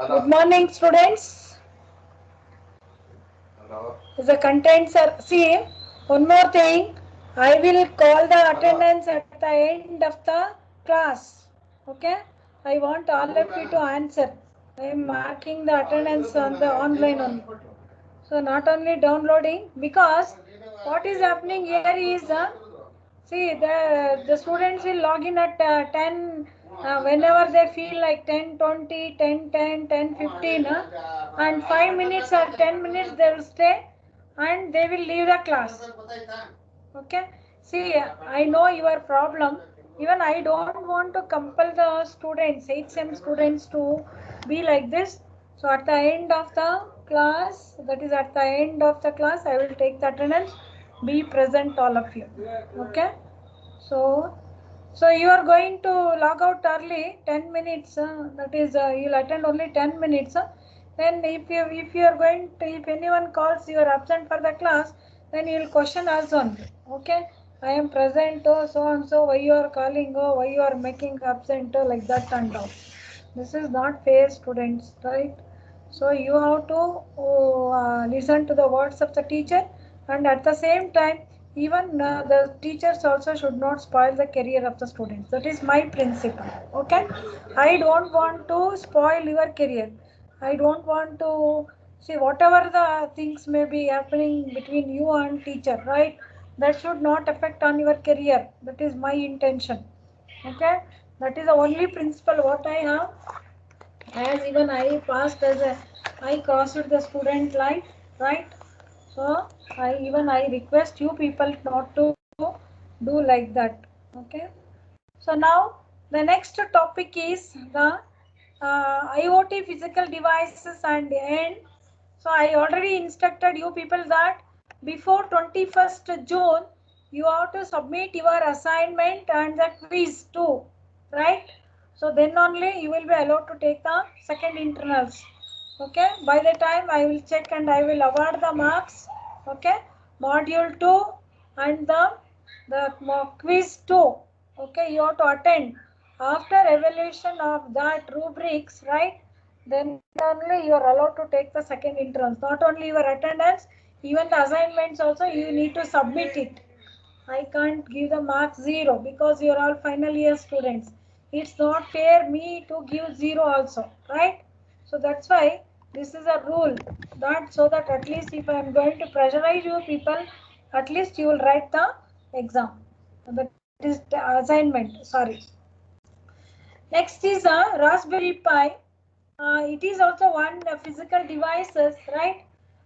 Good morning, students. The contents are, see, one more thing. I will call the attendance at the end of the class. Okay? I want all of you to answer. I am marking the attendance on the online only. So not only downloading, because what is happening here is, see, the students will log in at 10, whenever they feel like 10:20, 10:10, 10:15, and 5 minutes or 10 minutes they will stay and they will leave the class. Okay? See, I know your problem. Even I don't want to compel the students, 8th sem students, to be like this. So at the end of the class, that is at the end of the class, I will take the attendance. Be present, all of you. Okay? So you are going to log out early, 10 minutes. That is, you'll attend only 10 minutes. Then if you are going to, if anyone calls you are absent for the class, then you will question us only. Okay? I am present, oh, so and so. Why you are calling? Oh, why you are making absent? Oh, like that and all. This is not fair, students, right? So you have to listen to the words of the teacher, and at the same time, even the teachers also should not spoil the career of the students. That is my principle. Okay? I don't want to spoil your career. I don't want to see whatever the things may be happening between you and teacher, right? That should not affect on your career. That is my intention. Okay? That is the only principle what I have, as even I passed as a, I crossed the student line, right? So I request you people not to do like that. Okay. So now the next topic is the IoT physical devices and end. So I already instructed you people that before 21st June you have to submit your assignment and the quiz too, right? So then only you will be allowed to take the second internals. Okay, by the time I will check and I will award the marks. Okay, module 2 and the quiz 2. Okay, you have to attend. After evaluation of that rubrics, right? Then only you are allowed to take the second entrance. Not only your attendance, even the assignments also you need to submit it. I can't give the mark 0 because you are all final year students. It's not fair me to give 0 also, right? So that's why this is a rule, that so that at least if I am going to pressurize you people, at least you will write the exam. That is the assignment. Sorry. Next is a Raspberry Pi. It is also one physical devices, right?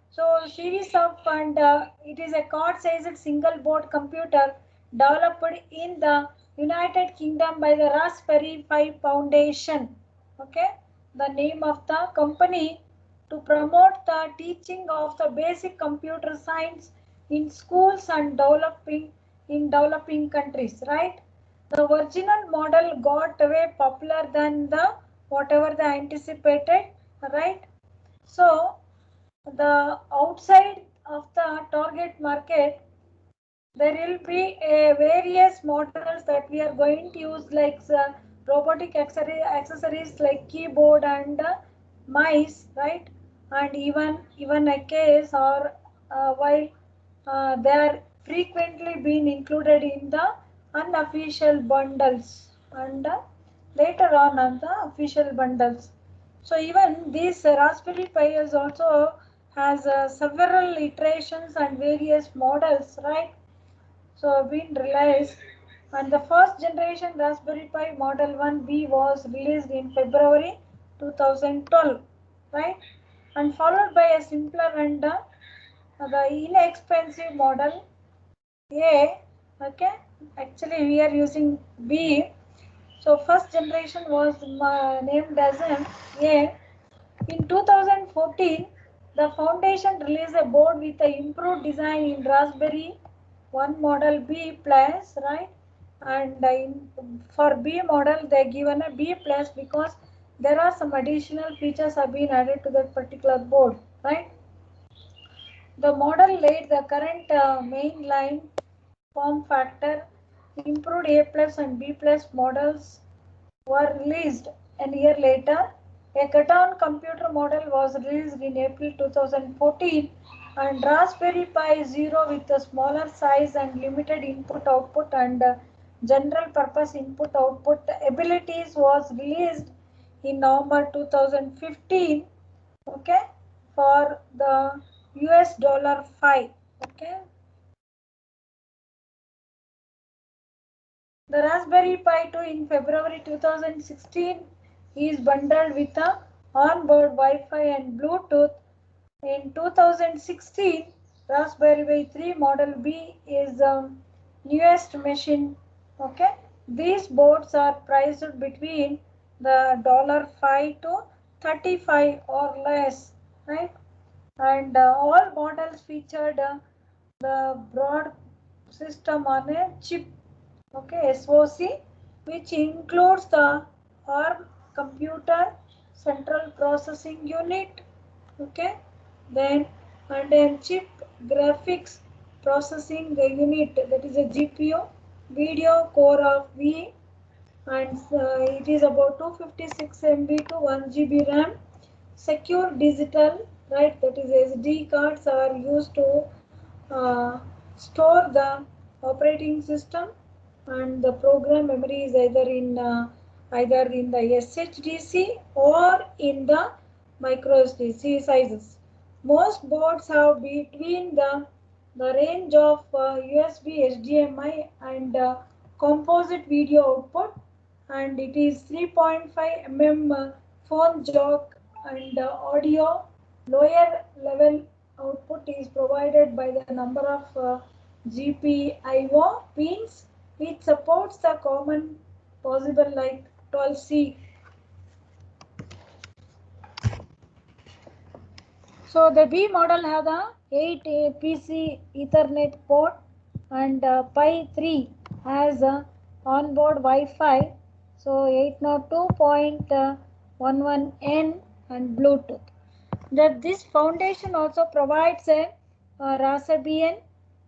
So series of, and it is a quad-sized single board computer developed in the United Kingdom by the Raspberry Pi Foundation. Okay, the name of the company, to promote the teaching of the basic computer science in schools and developing countries, right? The original model got way popular than the whatever they anticipated, right? So the outside of the target market, there will be various models that we are going to use, like robotic accessories like keyboard and mice, right? And even a case, or while they are frequently being included in the unofficial bundles, and later on the official bundles. So even this Raspberry Pi is also has several iterations and various models, right? So been released, and the first generation Raspberry Pi Model 1B was released in February 2012, right? And followed by a simpler and the inexpensive model A. Okay, actually we are using B. So first generation was named as A. In 2014, the foundation released a board with an improved design in Raspberry 1 model B plus, right? And for B model, they given a B plus because there are some additional features have been added to that particular board, right? The model laid the current mainline form factor. Improved A plus and B plus models were released a year later. A cut-down computer model was released in April 2014, and Raspberry Pi Zero with a smaller size and limited input-output and general-purpose input-output abilities was released in November 2015. Okay, for the $5. Okay. The Raspberry Pi 2 in February 2016 is bundled with a onboard Wi-Fi and Bluetooth. In 2016, Raspberry Pi 3 Model B is the newest machine. Okay, these boards are priced between the $5 to $35 or less, right? And all models featured the broad system on a chip. Okay, SoC, which includes the ARM computer central processing unit. Okay, then and then chip graphics processing unit, that is a GPU, video core of V, and it is about 256 MB to 1 GB RAM. Secure digital, right, that is SD cards are used to store the operating system, and the program memory is either in the SHDC or in the micro SD sizes. Most boards have between the range of USB, HDMI, and composite video output, and it is 3.5 mm phone jack, and audio lower level output is provided by the number of GPIO pins, which supports the common possible like 12C. So the B model have the 8 PC Ethernet port, and Pi 3 has onboard Wi-Fi, so 802.11n and Bluetooth. This foundation also provides a Raspbian,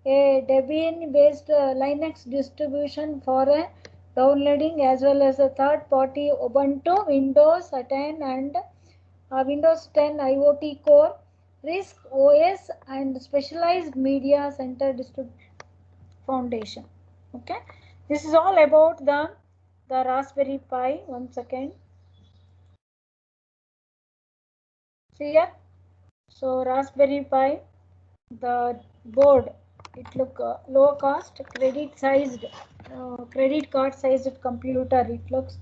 a Debian-based Linux distribution for downloading, as well as a third-party Ubuntu, Windows 10 and Windows 10 IoT Core, RISC OS, and specialized media center distribution foundation. Okay, this is all about the Raspberry Pi. One second. See here. So Raspberry Pi, the board, it look low cost, credit card sized computer it looks,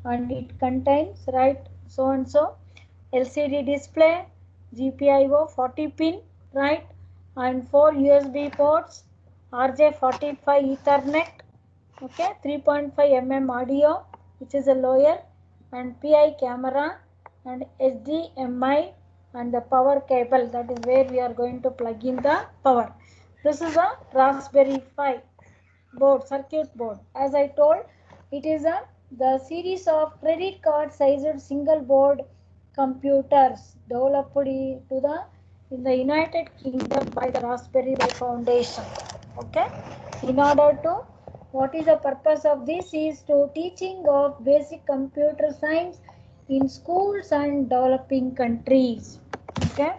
and it contains, right, so and so LCD display, GPIO 40 pin, right, and 4 USB ports, RJ45 Ethernet, okay, 3.5 mm audio, which is a lower, and PI camera, and HDMI, and the power cable, that is where we are going to plug in the power. This is a Raspberry Pi board, circuit board. As I told, it is the series of credit card sized single board computers developed in the United Kingdom by the Raspberry Pi Foundation. Okay, in order to, what is the purpose of this is to teaching of basic computer science in schools and developing countries. Okay,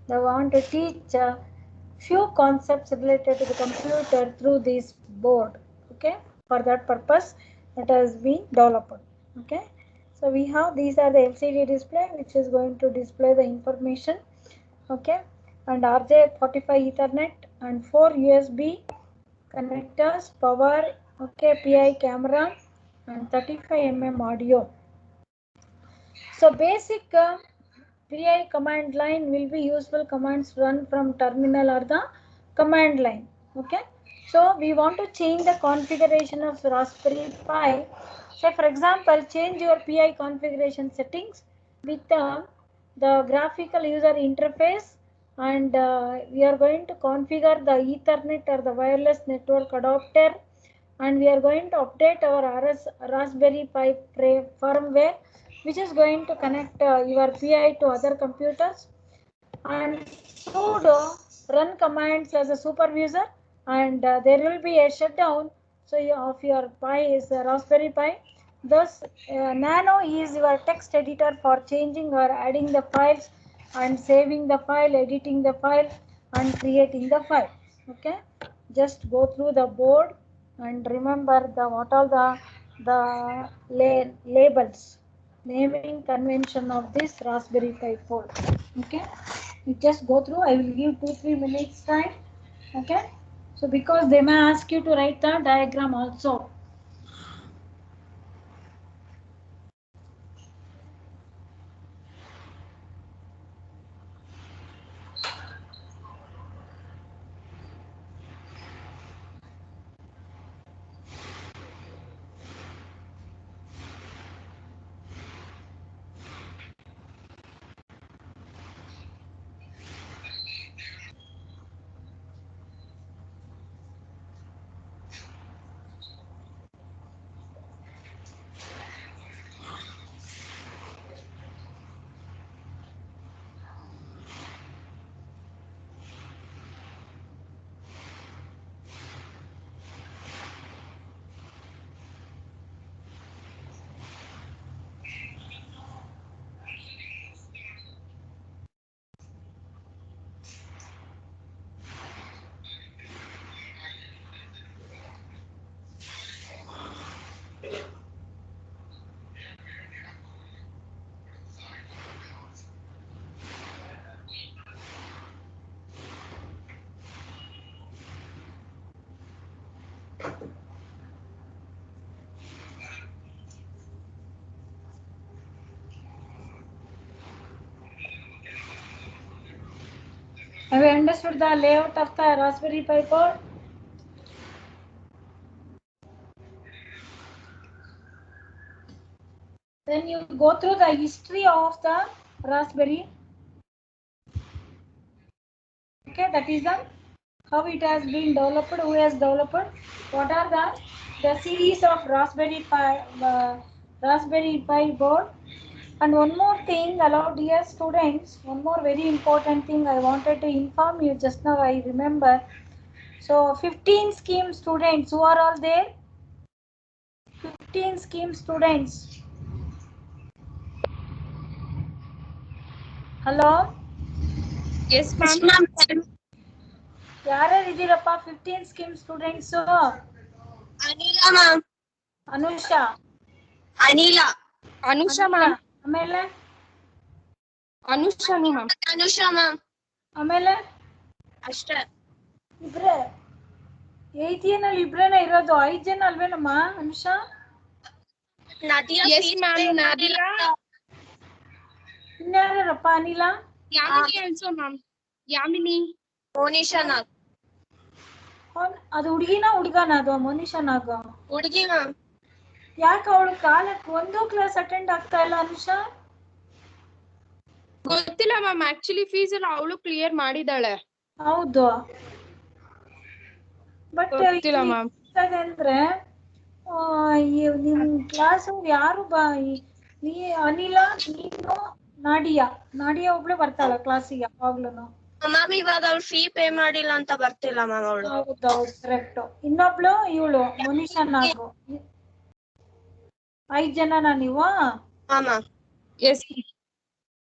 they want to teach few concepts related to the computer through this board. Okay, for that purpose it has been developed. Okay, so we have, these are the LCD display which is going to display the information. Okay, and RJ45 Ethernet and 4 USB connectors, power, okay, PI camera, and 35 mm audio. So basic PI command line will be useful commands run from terminal or the command line. Okay, so we want to change the configuration of Raspberry Pi. Say for example, change your PI configuration settings with the graphical user interface, and we are going to configure the Ethernet or the wireless network adapter, and we are going to update our Raspberry Pi firmware, which is going to connect your PI to other computers, and sudo run commands as a supervisor, and there will be a shutdown of your Pi is Raspberry Pi. Thus, Nano is your text editor for changing or adding the files and saving the file, editing the file and creating the file. Okay, just go through the board and remember what are the labels, naming convention of this Raspberry Pi 4. Okay, you just go through. I will give 2-3 minutes time. Okay, so because they may ask you to write the diagram also. Have you understood the layout of the Raspberry Pi board? Then you go through the history of the Raspberry. Okay, that is how it has been developed, who has developed, what are the series of Raspberry Pi board. And one more thing, allowed dear students, one more very important thing I wanted to inform you just now, I remember. So 15 scheme students, who are all there? 15 scheme students. Hello? Yes, ma'am. ಯಾರ್ಯಾರು ಇದ್ದೀರಪ್ಪ 15 scheme students? Anila ma'am. Anusha. Anusha ma'am. ಆಮೇಲೆ Anusha ma'am. ಆಮೇಲೆ ಅಷ್ಟೇ ಇಬ್ರೆ. 8th ನಲ್ಲಿ ಇಬ್ರೇನ ಇರೋದು, 5 ಜನ ಅಲ್ವೇನಮ್ಮ Anusha? Yes ma'am, Nadia. ಇನ್ಯಾರಪ್ಪ? ಅನಿಲ, Yamini also ma'am. Yamini. Monisha Nag. ಅದು ಹುಡುಗಿನ ಹುಡುಗನ? ಅದು ಮೋನಿಶಾ ನಾಗ ಹುಡುಗಿ ಮ್ಯಾಮ್. ಯಾಕೆ ಅವಳು ಕಾಲಕ್ಕೆ ಒಂದು ಕ್ಲಾಸ್ ಅಟೆಂಡ್ ಆಗ್ತಾ ಇಲ್ಲ ಅನುಷಾ? ಗೊತ್ತಿಲ್ಲ ಮ್ಯಾಮ್, ಆಕ್ಚುಲಿ ಫೀಸ್ ಎಲ್ಲ ಅವಳು ಕ್ಲಿಯರ್ ಮಾಡಿದಾಳೆ. ಹೌದು, ಬಟ್ ಅಂದ್ರೆ ನಿಮ್ ಕ್ಲಾಸ್ ಯಾರು ನೀ ಅನಿಲ, ನೀನು, ನಾಡಿಯಾ ಒಬ್ಳೆ ಬರ್ತಾಳ ಕ್ಲಾಸಿಗೆ ಯಾವಾಗ್ಲೂ? ಮ್ಯಾಮ್ ಇವಾಗ ಅವ್ಳು ಫೀ ಪೇ ಮಾಡಿಲ್ಲ ಅಂತ ಬರ್ತಿಲ್ಲ ಮ್ಯಾಮ್ ಅವಳು. ಹೌದೌದು, ಕರೆಕ್ಟ್. ಇನ್ನೊಬ್ಳು ಇವಳು ಮೋನಿಶಾ ನಾಗು. 5 ಜನನಾ ನೀವು? ಎಸ್.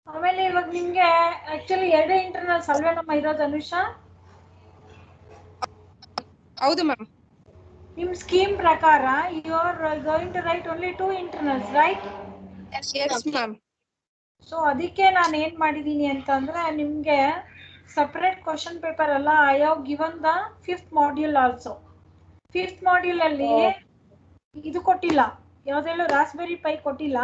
ಆಮೇಲೆ ಇವಾಗ ನಿಮ್ಗೆ ಆಕ್ಚುಲಿ 2 ಇಂಟರ್ನಲ್ಸ್ ಅಲ್ವೇನಮ್ಮ ಇರೋದು ಅನುಷಾ? ಹೌದು ಮ್ಯಾಮ್. ನಿಮ್ ಸ್ಕೀಮ್ ಪ್ರಕಾರ you are going to write only 2 internals, right? Yes ma'am. So ಅದಕ್ಕೆ ನಾನು ಏನ್ ಮಾಡಿದೀನಿ ಅಂತಂದ್ರೆ, ನಿಮ್ಗೆ ಸಪರೇಟ್ ಕ್ವಶನ್ ಪೇಪರ್ ಅಲ್ಲ, I have given the 5th module also. 5th module ಅಲ್ಲಿ ಇದು ಕೊಟ್ಟಿಲ್ಲ, ಯಾವ್ದೆಲ್ಲ ರಾಸ್ಬೆರಿ ಪೈ ಕೊಟ್ಟಿಲ್ಲ.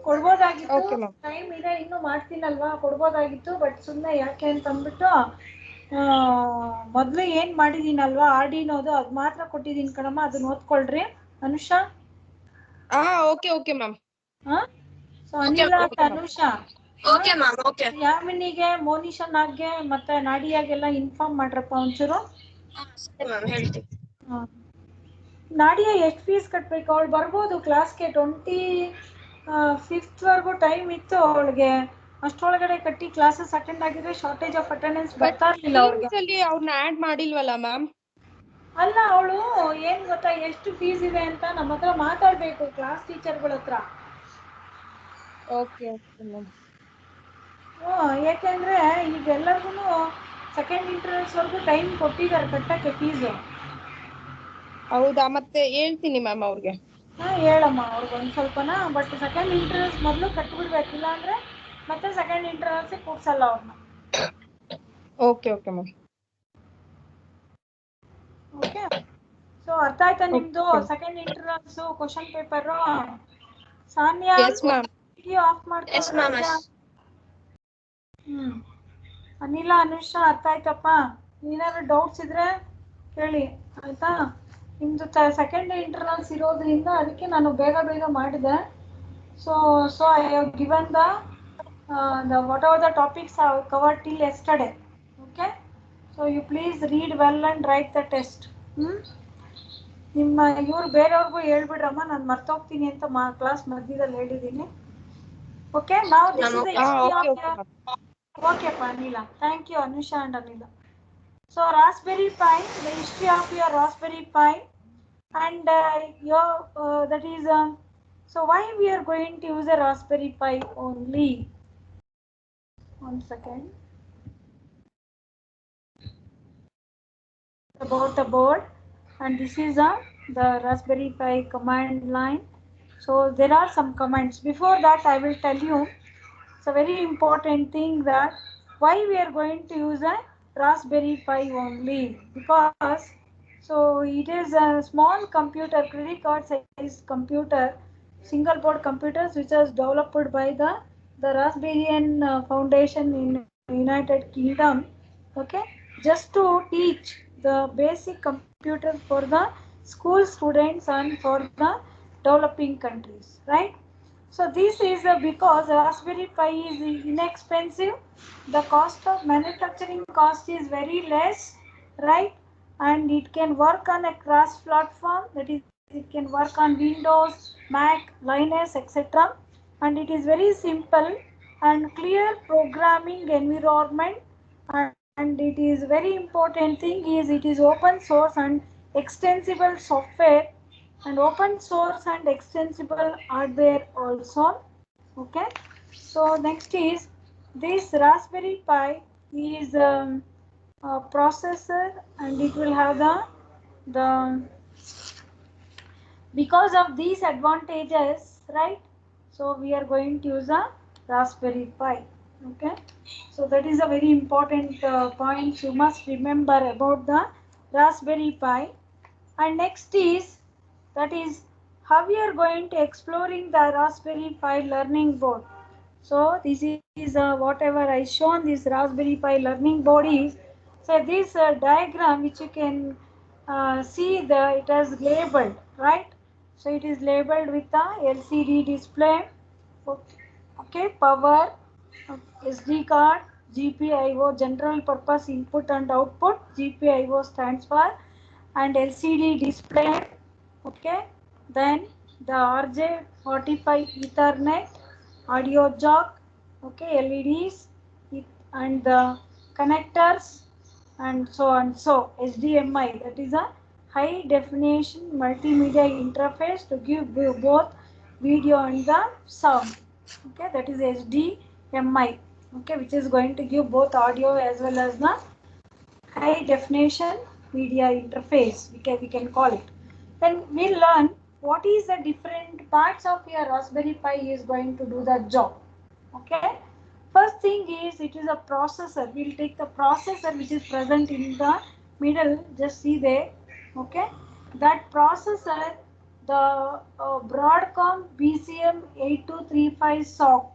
ಕೊಡ್ಬೋದಾಗಿತ್ತು, ಟೈಮ್ ಇದೆ, ಇನ್ನು ಮಾಡ್ತೀನಲ್ವಾ, ಕೊಡ್ಬೋದಾಗಿತ್ತು. ಬಟ್ ಸುಮ್ಮನೆ ಯಾಕೆ ಅಂತ ಅಂದ್ಬಿಟ್ಟು ಮೊದ್ಲು ಏನ್ ಮಾಡಿದೀನಲ್ವಾ ಆರ್ಡಿನೋದು, ಅದ್ ಮಾತ್ರ ಕೊಟ್ಟಿದೀನಿ ಕಣಮ್ಮ, ಅದನ್ನ ಓದ್ಕೊಳ್ರಿ Anusha. Okay ma'am. So Anila, Anusha, okay. ಯಾಮಿನಿಗೆ, ಮೋನಿಶಾ ನಾಗ್ಗೆ ಮತ್ತೆ ನಾಡಿಯಾಗೆಲ್ಲ ಇನ್ಫಾರ್ಮ್ ಮಾಡ್ರಪ್ಪ ಒಂಚೂರು. ನಾಡಿಯಾ ಎಷ್ಟು ಫೀಸ್ ಕಟ್ಬೇಕು? ಅವಳು ಬರ್ಬೋದು ಕ್ಲಾಸ್ಗೆ, 25th ವರೆಗೂ ಟೈಮ್ ಇತ್ತು ಅವಳಿಗೆ. ಅಷ್ಟೊಳಗಡೆ ಕಟ್ಟಿ ಕ್ಲಾಸಸ್ ಅಟೆಂಡ್ ಆಗಿದ್ರೆ ಶಾರ್ಟೇಜ್ ಆಫ್ ಅಟೆಂಡೆನ್ಸ್ ಬರ್ತಾ ಇರ್ಲಿಲ್ಲ ಅವ್ರಿಗೆ. ಅವ್ರನ್ನ ಆಡ್ ಮಾಡಿಲ್ವಲ್ಲ ಮ್ಯಾಮ್? ಅಲ್ಲ ಅವಳು ಏನ್ ಗೊತ್ತಾ, ಎಷ್ಟು ಫೀಸ್ ಇದೆ ಅಂತ ನಮ್ಮ ಹತ್ರ ಮಾತಾಡ್ಬೇಕು ಕ್ಲಾಸ್ ಟೀಚರ್ಗಳ ಹತ್ರ. Okay okay ma'am. ಯಾಕೆಂದ್ರೆ ಈಗ ಎಲ್ಲರಿಗೂ ಸೆಕೆಂಡ್ ಇಂಟರ್ವ್ಯೂಸ್ ವರೆಗೂ ಟೈಮ್ ಕೊಟ್ಟಿದ್ದಾರೆ ಕಟ್ಟಕ್ಕೆ ಫೀಸು. ಹೌದಾ, ಮತ್ತೆ ಹೇಳ್ತೀನಿ ಮ್ಯಾಮ್ ಅವ್ರಿಗೆ. ಹೇಳಮ್ಮ ಅವ್ರಿಗೆ ಒಂದು ಸ್ವಲ್ಪನ, ಬಟ್ ಸೆಕೆಂಡ್ ಇಂಟರ್ವ್ಯೂಸ್ ಮೊದಲು ಕಟ್ಬಿಡ್ಬೇಕಿಲ್ಲ ಅಂದ್ರೆ ಮತ್ತೆ ಸೆಕೆಂಡ್ ಇಂಟರ್ವ್ಯೂಸ್ಗೆ ಕೂರ್ಸಲ್ಲ ಅವ್ರನ್ನ. Okay okay ma'am. Okay, so ಅರ್ಥ ಆಯ್ತಾ ನಿಮ್ದು Okay. Second interviews question paper? Sanya yes ma'am. Video of ಮಾಡ್ಕೊಂಡು. ಅನಿಲ, ಅನುಷಾ ಅರ್ಥ ಆಯ್ತಪ್ಪ? ಏನಾದ್ರು ಡೌಟ್ಸ್ ಇದ್ರೆ ಕೇಳಿ ಆಯ್ತಾ. ನಿಮ್ದು ಸೆಕೆಂಡ್ ಇಂಟರ್ನಲ್ಸ್ ಇರೋದ್ರಿಂದ ಅದಕ್ಕೆ ನಾನು ಬೇಗ ಬೇಗ ಮಾಡಿದೆ. So I have given the what are the topics I covered till yesterday. Okay, so you please read well and write the test. ನಿಮ್ಮ ಇವ್ರು ಬೇರೆಯವ್ರಿಗೂ ಹೇಳ್ಬಿಡ್ರಮ್ಮ, ನಾನು ಮರ್ತೋಗ್ತೀನಿ ಅಂತ ಕ್ಲಾಸ್ ಮಧ್ಯದಲ್ಲಿ ಹೇಳಿದ್ದೀನಿ. ಓಕೆ, ನಾವು this is okay, Anila. Thank you, Anusha and Anila. So, Raspberry Pi, the history of your Raspberry Pi, and that is, so why we are going to use a Raspberry Pi only? One second. About the board, and this is the Raspberry Pi command line. So, there are some commands. Before that, I will tell you. It's a very important thing that why we are going to use a Raspberry Pi only, because so it is a small computer, credit card size computer, single board computers which was developed by the Raspberry Foundation in United Kingdom. Okay, just to teach the basic computer for the school students and for the developing countries, right? So this is because Raspberry Pi is inexpensive. The cost of manufacturing cost is very less, right? And it can work on a cross platform, that is, it can work on Windows, Mac, Linux, etc. And it is very simple and clear programming environment. And it is very important thing is it is open source and extensible software, and open source and extensible hardware also. Okay, so next is this Raspberry Pi is a processor, and it will have the because of these advantages, right? So we are going to use a Raspberry Pi. Okay, so that is a very important point you must remember about the Raspberry Pi. And next is, that is how we are going to exploring the Raspberry Pi learning board. So this is whatever I shown this Raspberry Pi learning board is. So this diagram which you can see it has labeled, right? So it is labeled with the LCD display. Okay, power, SD card, GPIO, general purpose input and output. GPIO stands for, and LCD display. Okay, then the RJ45 Ethernet, audio jack, okay, LEDs, and the connectors, and so on. So HDMI, that is a high definition multimedia interface to give both video and the sound. Okay, that is HDMI. Okay, which is going to give both audio as well as the high definition media interface, we can call it. Then we'll learn what is the different parts of your Raspberry Pi is going to do the job. Okay, first thing is it is a processor. We'll take the processor which is present in the middle, just see there. Okay, that processor, the Broadcom BCM8235 SoC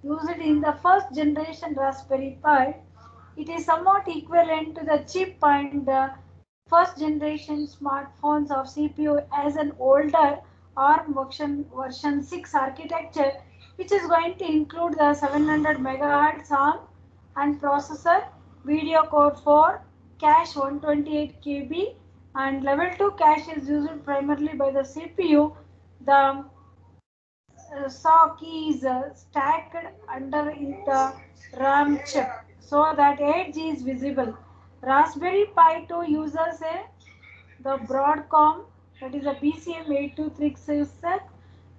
used in the first generation Raspberry Pi. It is somewhat equivalent to the chip and the first generation smartphones of CPU as an older ARM version 6 architecture, which is going to include the 700 MHz ARM and processor, video core 4, cache 128 KB, and level 2 cache is used primarily by the CPU. The SoC is stacked under the RAM chip so that edge is visible. Raspberry Pi 2 uses a the Broadcom, that is a BCM8236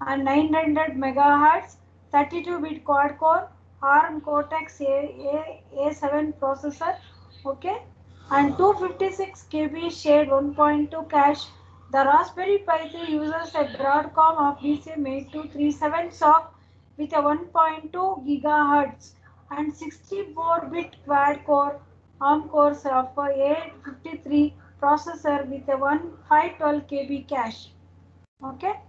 and 900 megahertz 32-bit quad core ARM Cortex A7 processor, okay, and 256 KB shared 1.2 cache. The Raspberry Pi 3 uses a Broadcom of BCM8237 SoC with a 1.2 gigahertz and 64-bit quad core ARM cores of A53 processor with a 512 KB cache. Okay,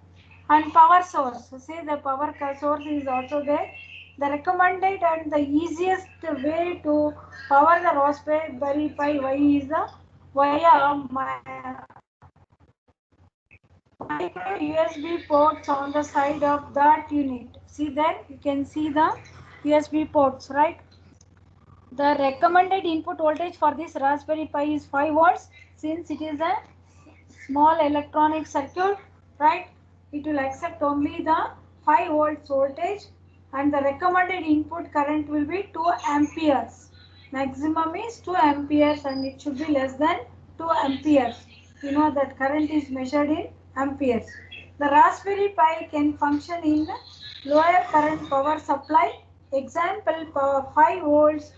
and power source. See, the power source is also there. The recommended and the easiest way to power the Raspberry Pi Y is via micro USB ports on the side of that unit. See there, you can see the USB ports, right? The recommended input voltage for this Raspberry Pi is 5 volts since it is a small electronic circuit, right? It will accept only the 5 volts voltage and the recommended input current will be 2 amperes. Maximum is 2 amperes and it should be less than 2 amperes. You know that current is measured in amperes. The Raspberry Pi can function in lower current power supply. Example, power 5 volts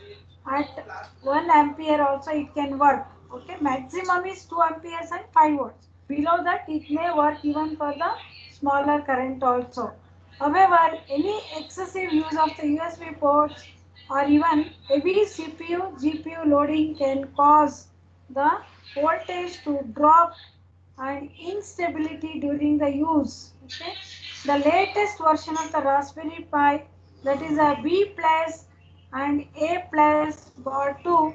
at 1 ampere also it can work. Okay, maximum is 2 amperes and 5 volts. Below that it may work even for the smaller current also. However, any excessive use of the USB ports or even heavy CPU, GPU loading can cause the voltage to drop and instability during the use. Okay, the latest version of the Raspberry Pi, that is a B plus and A plus bar 2,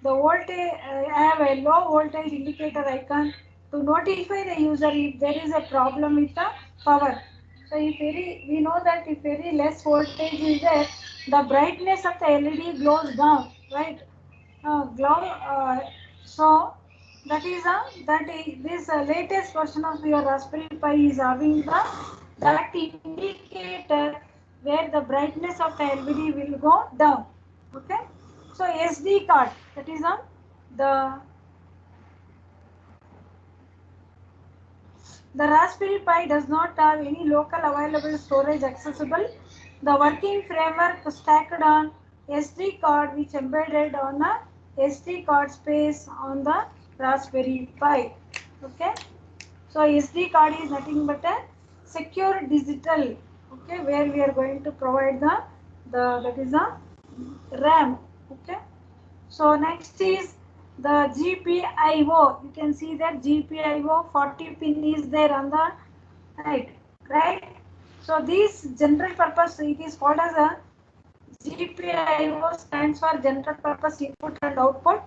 the voltage have a low voltage indicator icon to notify the user if there is a problem with the power. So if we know that if very less voltage is there, the brightness of the LED glows down, right? So that is this latest version of your Raspberry Pi is having that indicator where the brightness of the LED will go down. Okay. So SD card, that is the Raspberry Pi does not have any local available storage accessible. The working framework stacked on SD card which embedded on a SD card space on the Raspberry Pi. Okay. So SD card is nothing but a secure digital. Okay, where we are going to provide the that is a RAM. Okay. So next is the GPIO. You can see that GPIO 40 pin is there on the right. So this general purpose, it is called as a GPIO, stands for general purpose input and output.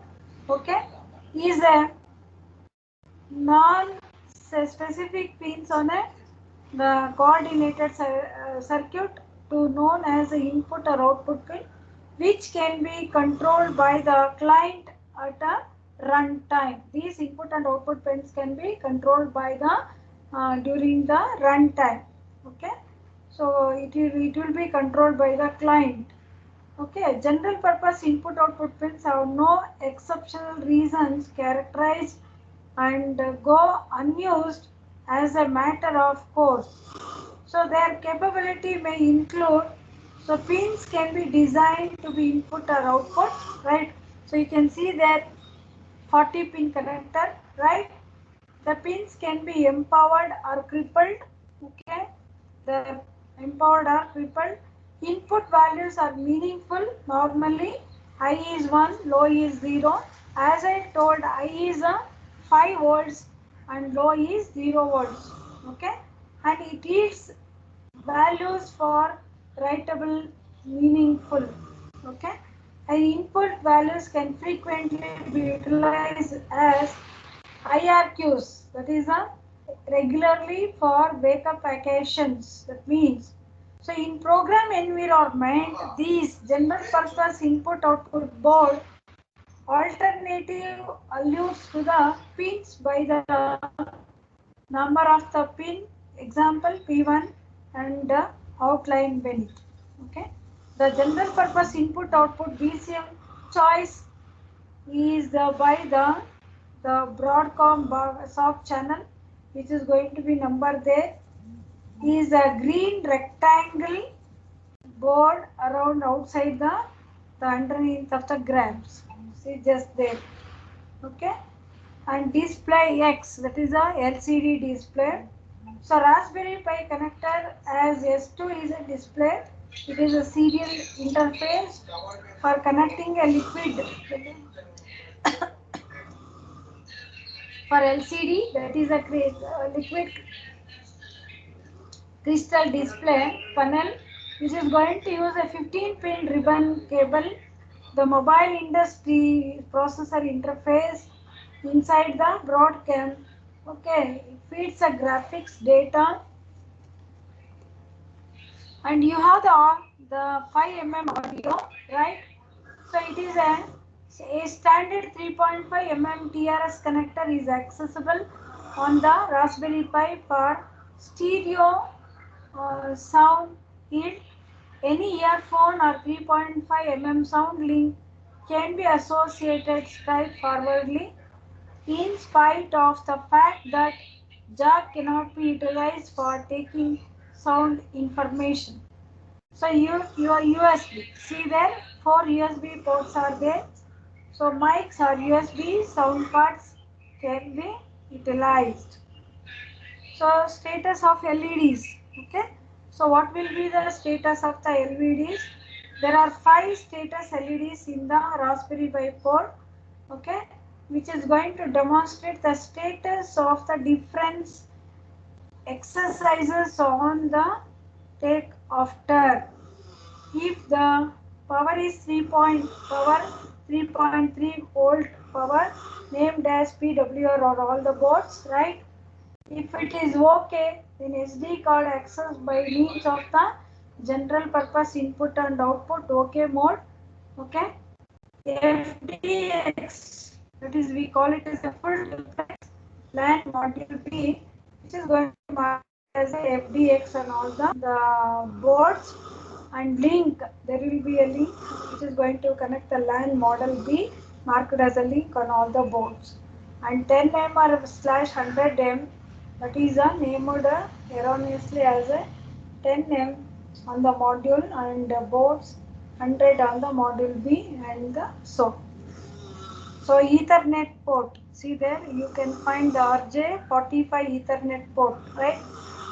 Okay, is a non-specific pins on the coordinated circuit to known as the input or output pin, which can be controlled by the client at a runtime. These input and output pins can be controlled by the during the runtime. Okay, so it will be controlled by the client. Okay, general purpose input output pins have no exceptional reasons characterized and go unused as a matter of course. So their capability may include, so pins can be designed to be input or output, right? So you can see that 40 pin connector, right? The pins can be empowered or crippled, okay? The empowered or crippled. Input values are meaningful. Normally, high is 1, low is 0. As I told, high is 5 volts and low is 0 volts, okay? And it is values for writable meaningful, okay? And input values can frequently be utilized as IRQs, that is regularly for backup occasions. That means, so in program environment, these general purpose input output board alternative alludes to the pins by the number of the pin, example P1 and outline beneath. Okay, the general purpose input output BCM choice is by the the Broadcom soft channel, which is going to be number there, is a green rectangle board around outside the underneath of the grabs. See just there. Okay. And display X, that is a LCD display. So Raspberry Pi connector as S2 is a display. It is a serial interface for connecting a liquid for LCD, that is a liquid crystal display panel, which is going to use a 15-pin ribbon cable. The mobile industry processor interface inside the broadcom. Okay, it feeds a graphics data, and you have the 5 mm audio, right? So it is a standard 3.5 mm TRS connector is accessible on the Raspberry Pi for stereo sound in any earphone or 3.5 mm sound link can be associated straightforwardly in spite of the fact that jack cannot be utilized for taking sound information. So your USB, see there 4 USB ports are there. So mics or USB sound cards can be utilized. So status of LEDs. Okay. So what will be the status of the LEDs? There are 5 status LEDs in the Raspberry Pi board. Okay, which is going to demonstrate the status of the different exercises on the take after. If the power is 3.3 volt power named as PWR or all the boards, right? If it is okay, then SD card access by means of the general purpose input and output OK mode. Okay. FDX, that is we call it as a full duplex LAN module B, which is going to mark as a FDX on all the boards, and link, there will be a link which is going to connect the LAN model B marked as a link on all the boards, and 10M or /100M, that is named erroneously as a 10M on the module and boards, 100 on the module B, and so Ethernet port, see there you can find the RJ45 Ethernet port, right?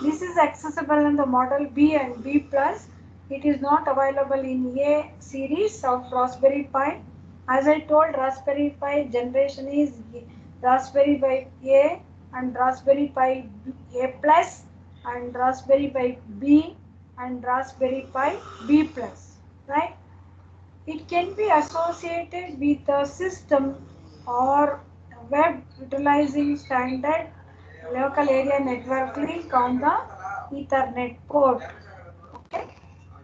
This is accessible in the model B and B plus. It is not available in A series of Raspberry Pi. As I told, Raspberry Pi generation is Raspberry Pi A and Raspberry Pi A plus and Raspberry Pi B and Raspberry Pi B plus, right? It can be associated with a system or web utilizing standard local area network link on the Ethernet port. Okay.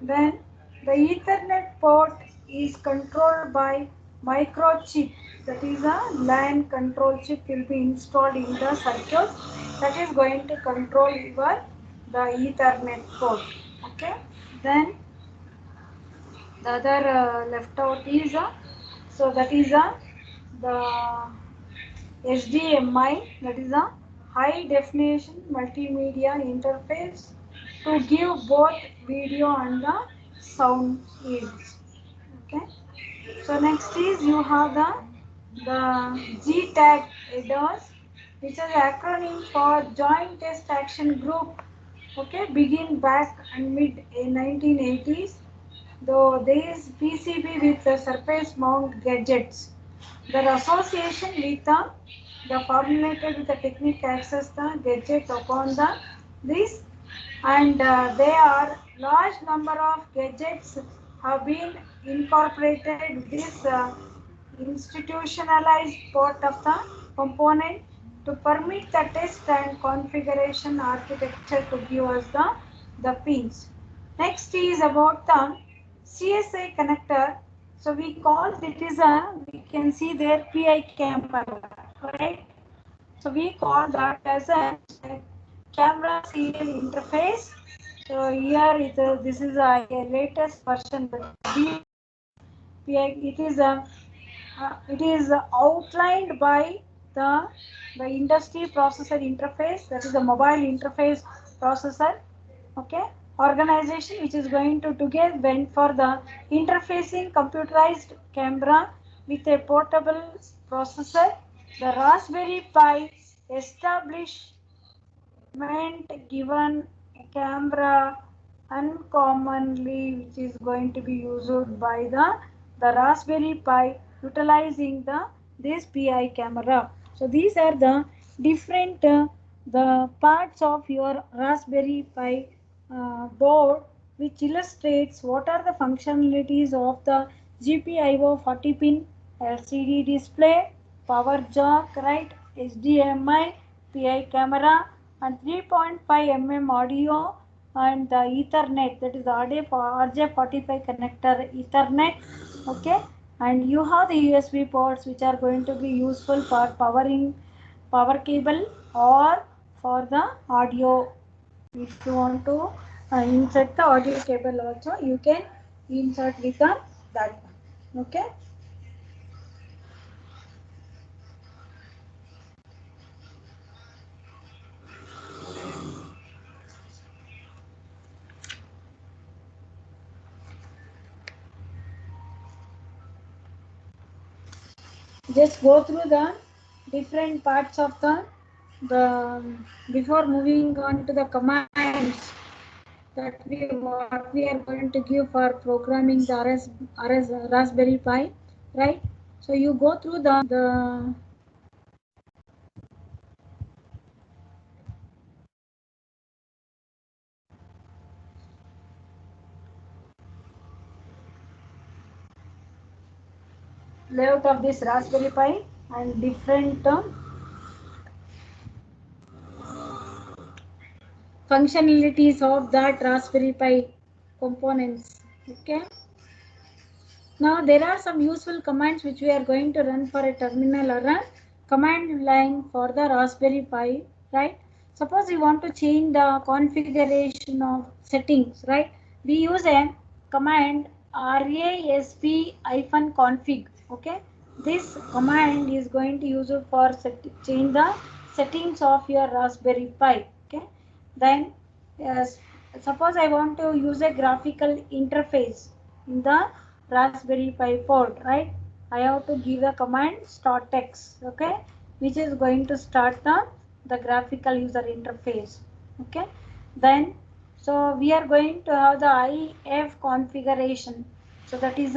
Then the Ethernet port is controlled by microchip, that is a LAN control chip will be installed in the circuit that is going to control the Ethernet port. Okay. Then the other left out is so that is the HDMI, that is a high definition multimedia interface to give both video and the sound aids. Okay. So next is you have the GTAG headers, which is acronym for Joint Test Action Group. Okay, begin back and mid 1980s. Though there is PCB with the surface mount gadgets. Their association with the formulated with the technique access the gadget upon the this, and there are large number of gadgets have been incorporated with this institutionalized part of the component to permit the test and configuration architecture to give us the pins. Next is about the CSI connector. So we call it is we can see there PI camera, right? So we call that as a camera serial interface. So here this is a latest version, but it is outlined by the industry processor interface, that is the mobile interface processor. Okay, organization which is going to together went for the interfacing computerized camera with a portable processor. The Raspberry Pi establishment given a camera uncommonly which is going to be used by the Raspberry Pi utilizing this PI camera. So these are the different the parts of your Raspberry Pi board, which illustrates what are the functionalities of the GPIO 40 pin LCD display, power jack, right, HDMI, PI camera, and 3.5 mm audio, and the Ethernet, that is the RJ45 connector Ethernet. Okay, and you have the USB ports which are going to be useful for powering power cable or for the audio. If you want to insert the audio cable also, you can insert with that one. Okay. Just go through the different parts of the before moving on to the commands that what we are going to give for programming the Raspberry Pi, right? So you go through the layout of this Raspberry Pi and different functionalities of that Raspberry Pi components. Okay. Now there are some useful commands which we are going to run for a terminal or a command line for the Raspberry Pi, right? Suppose you want to change the configuration of settings, right? We use a command rasp-config. Okay, this command is going to use it for change the settings of your Raspberry Pi. Okay, then suppose I want to use a graphical interface in the Raspberry Pi board, right? I have to give the command starttext, okay, which is going to start the graphical user interface. Okay, then so we are going to have the IF configuration. So that is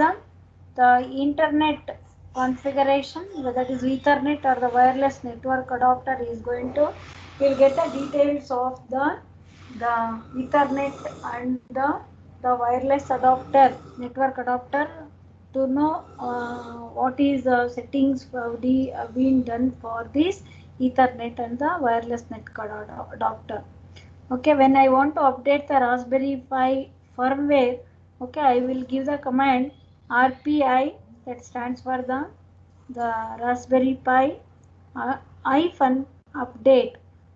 the internet configuration, whether it is Ethernet or the wireless network adapter is going to, we'll get the details of the Ethernet and the wireless adapter, network adapter, to know what is the settings being done for this Ethernet and the wireless network adapter. Okay, when I want to update the Raspberry Pi firmware, okay, I will give the command RPI, that stands for the Raspberry Pi hyphen update.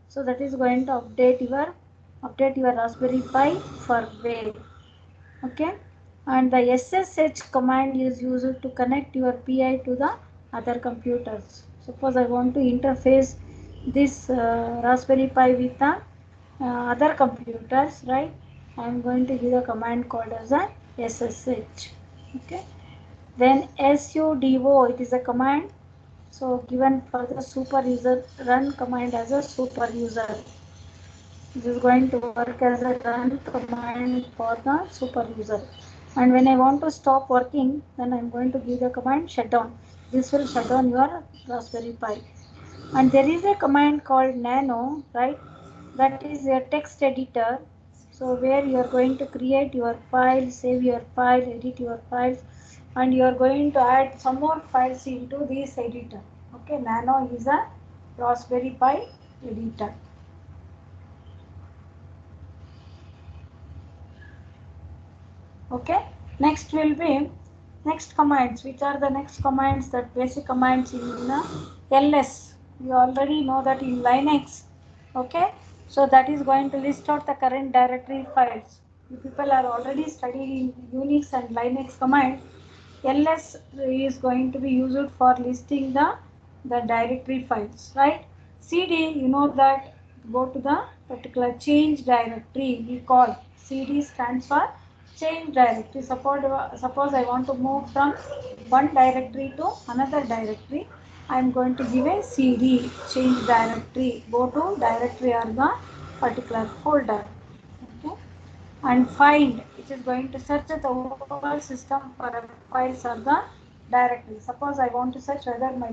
So that is going to update your Raspberry Pi firmware. Okay, and the SSH command is used to connect your PI to the other computers. Suppose I want to interface this Raspberry Pi with the other computers, right? I am going to give a command called as a SSH. Okay, then sudo, it is a command, so given for the super user, run command as a super user. This is going to work as a run command for the super user. And when I want to stop working, then I'm going to give the command shutdown. This will shut down your Raspberry Pi. And there is a command called nano, right? That is a text editor. So where you are going to create your file, save your file, edit your files, and you are going to add some more files into this editor. Okay, nano is a Raspberry Pi editor. Okay, next will be next commands. Which are the next commands? That basic commands in ls. You already know that in Linux. Okay, so that is going to list out the current directory files. You people are already studying Unix and Linux command. ls is going to be used for listing the the directory files, right? CD, you know that, go to the particular change directory. We call CD stands for change directory. Suppose I want to move from one directory to another directory. I am going to give a CD change directory. Go to directory or the particular folder. Okay, and find, it is going to search the whole system for files or the directory. Suppose I want to search whether my